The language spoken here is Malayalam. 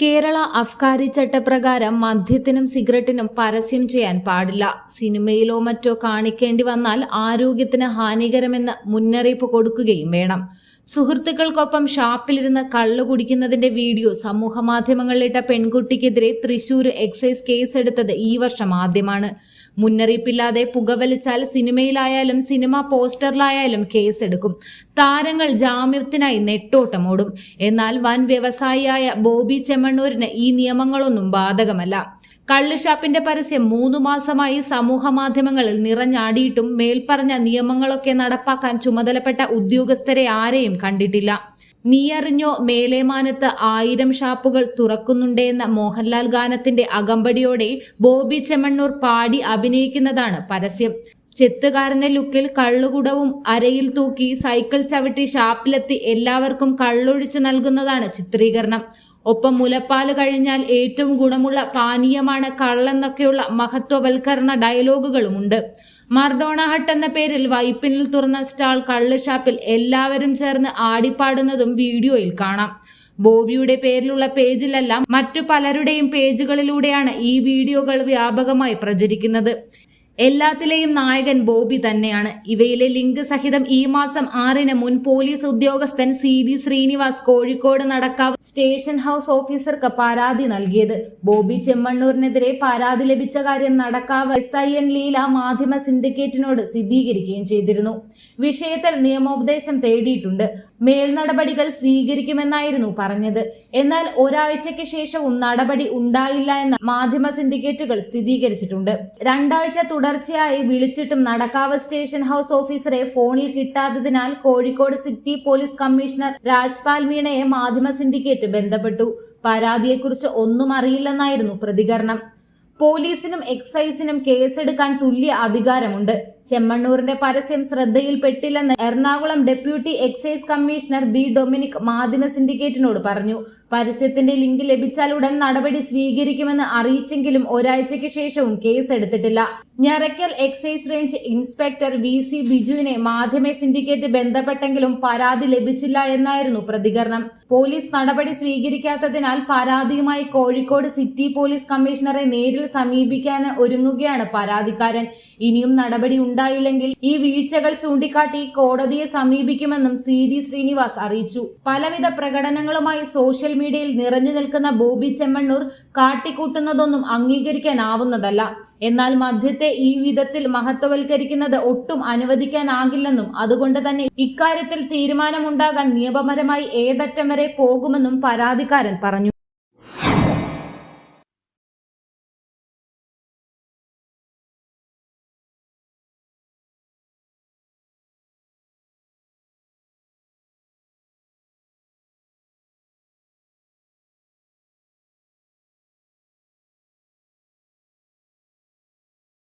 കേരള അബ്കാരി ചട്ടപ്രകാരം മദ്യത്തിനും സിഗരറ്റിനും പരസ്യം ചെയ്യാൻ പാടില്ല. സിനിമയിലോ മറ്റോ കാണിക്കേണ്ടി വന്നാൽ ആരോഗ്യത്തിന് ഹാനികരമെന്ന് മുന്നറിയിപ്പ് കൊടുക്കുകയും വേണം. സുഹൃത്തുക്കൾക്കൊപ്പം ഷാപ്പിലിരുന്ന് കള്ളു കുടിക്കുന്നതിന്റെ വീഡിയോ സമൂഹമാധ്യമങ്ങളിലിട്ട പെൺകുട്ടിക്കെതിരെ തൃശൂർ എക്സൈസ് കേസെടുത്തത് ഈ വർഷം ആദ്യമാണ്. മുന്നറിയിപ്പില്ലാതെ പുകവലിച്ചാൽ സിനിമയിലായാലും സിനിമ പോസ്റ്ററിലായാലും കേസെടുക്കും. താരങ്ങൾ ജാമ്യത്തിനായി നെട്ടോട്ടമോടും. എന്നാൽ വൻ വ്യവസായിയായ ബോബി ചെമ്മണ്ണൂരിന് ഈ നിയമങ്ങളൊന്നും ബാധകമല്ല. കള്ളുഷാപ്പിന്റെ പരസ്യം 3 മാസമായി സമൂഹ മാധ്യമങ്ങളിൽ നിറഞ്ഞാടിയിട്ടും മേൽപ്പറഞ്ഞ നിയമങ്ങളൊക്കെ നടപ്പാക്കാൻ ചുമതലപ്പെട്ട ഉദ്യോഗസ്ഥരെ ആരെയും കണ്ടിട്ടില്ല. നീ അറിഞ്ഞോ മേലേമാനത്ത് 1000 ഷാപ്പുകൾ തുറക്കുന്നുണ്ടെന്ന മോഹൻലാൽ ഗാനത്തിന്റെ അകമ്പടിയോടെ ബോബി ചെമ്മണ്ണൂർ പാടി അഭിനയിക്കുന്നതാണ് പരസ്യം. ചെത്തുകാരന്റെ ലുക്കിൽ കള്ളുകുടവും അരയിൽ തൂക്കി സൈക്കിൾ ചവിട്ടി ഷാപ്പിലെത്തി എല്ലാവർക്കും കള്ളൊഴിച്ചു നൽകുന്നതാണ് ചിത്രീകരണം. ഒപ്പം മുലപ്പാല് കഴിഞ്ഞാൽ ഏറ്റവും ഗുണമുള്ള പാനീയമാണ് കള്ളെന്നൊക്കെയുള്ള മഹത്വവൽക്കരണ ഡയലോഗുകളുമുണ്ട്. മർഡോണ ഹട്ട് എന്ന പേരിൽ വൈപ്പിനിൽ തുറന്ന സ്റ്റാൾ കള്ള് ഷാപ്പിൽ എല്ലാവരും ചേർന്ന് ആടിപ്പാടുന്നതും വീഡിയോയിൽ കാണാം. ബോബിയുടെ പേരിലുള്ള പേജിലല്ല മറ്റു പലരുടെയും പേജുകളിലൂടെയാണ് ഈ വീഡിയോകൾ വ്യാപകമായി പ്രചരിക്കുന്നത്. എല്ലാത്തിലെയും നായകൻ ബോബി തന്നെയാണ്. ഇവയിലെ ലിങ്ക് സഹിതം ഈ മാസം 6-ന് മുൻ പോലീസ് ഉദ്യോഗസ്ഥൻ CD Srinivas Kozhikode Nadakkavu station house ഓഫീസർക്ക് പരാതി നൽകിയത്. ബോബി ചെമ്മണ്ണൂരിനെതിരെ പരാതി ലഭിച്ച കാര്യം നടക്കാവ് SIN ലീല മാധ്യമ സിൻഡിക്കേറ്റിനോട് സ്ഥിരീകരിക്കുകയും ചെയ്തിരുന്നു. വിഷയത്തിൽ നിയമോപദേശം തേടിയിട്ടുണ്ട്. മേൽനടപടികൾ സ്വീകരിക്കുമെന്നായിരുന്നു പറഞ്ഞത്. എന്നാൽ ഒരാഴ്ചയ്ക്ക് ശേഷവും നടപടി ഉണ്ടായില്ല എന്ന് മാധ്യമ സിൻഡിക്കേറ്റുകൾ സ്ഥിരീകരിച്ചിട്ടുണ്ട്. 2 ആഴ്ച തുടർച്ചയായി വിളിച്ചിട്ടും നടക്കാവ് സ്റ്റേഷൻ ഹൗസ് ഓഫീസറെ ഫോണിൽ കിട്ടാത്തതിനാൽ Kozhikode city police commissioner Rajpal മീണയെ മാധ്യമ സിൻഡിക്കേറ്റ് ബന്ധപ്പെട്ടു. പരാതിയെക്കുറിച്ച് ഒന്നും അറിയില്ലെന്നായിരുന്നു പ്രതികരണം. പോലീസിനും എക്സൈസിനും കേസെടുക്കാൻ തുല്യ അധികാരമുണ്ട്. ചെമ്മണ്ണൂരിന്റെ പരസ്യം ശ്രദ്ധയിൽപ്പെട്ടില്ലെന്ന് Ernakulam deputy excise commissioner B Dominic മാധ്യമ സിൻഡിക്കേറ്റിനോട് പറഞ്ഞു. പരസ്യത്തിന്റെ ലിങ്ക് ലഭിച്ചാൽ ഉടൻ നടപടി സ്വീകരിക്കുമെന്ന് അറിയിച്ചെങ്കിലും ഒരാഴ്ചയ്ക്ക് ശേഷവും കേസെടുത്തിട്ടില്ല. ഞരക്കൽ എക്സൈസ് റേഞ്ച് ഇൻസ്പെക്ടർ VC ബിജുവിനെ മാധ്യമ സിൻഡിക്കേറ്റ് ബന്ധപ്പെട്ടെങ്കിലും പരാതി ലഭിച്ചില്ല എന്നായിരുന്നു പ്രതികരണം. പോലീസ് നടപടി സ്വീകരിക്കാത്തതിനാൽ പരാതിയുമായി കോഴിക്കോട് സിറ്റി പോലീസ് കമ്മീഷണറെ നേരിൽ സമീപിക്കാൻ ഒരുങ്ങുകയാണ് പരാതിക്കാരൻ. ഇനിയും നടപടി ഉണ്ടായില്ലെങ്കിൽ ഈ വീഴ്ചകൾ ചൂണ്ടിക്കാട്ടി കോടതിയെ സമീപിക്കുമെന്നും CD ശ്രീനിവാസ് അറിയിച്ചു. പലവിധ പ്രകടനങ്ങളുമായി സോഷ്യൽ മീഡിയയിൽ നിറഞ്ഞു നിൽക്കുന്ന ബോബി ചെമ്മണ്ണൂർ കാട്ടിക്കൂട്ടുന്നതൊന്നും അംഗീകരിക്കാനാവുന്നതല്ല. എന്നാൽ മദ്യത്തെ ഈ വിധത്തിൽ മഹത്വവൽക്കരിക്കുന്നത് ഒട്ടും അനുവദിക്കാനാകില്ലെന്നും അതുകൊണ്ട് തന്നെ ഇക്കാര്യത്തിൽ തീരുമാനമുണ്ടാകാൻ നിയമപരമായി ഏതറ്റം വരെ പോകുമെന്നും പരാതിക്കാരൻ പറഞ്ഞു.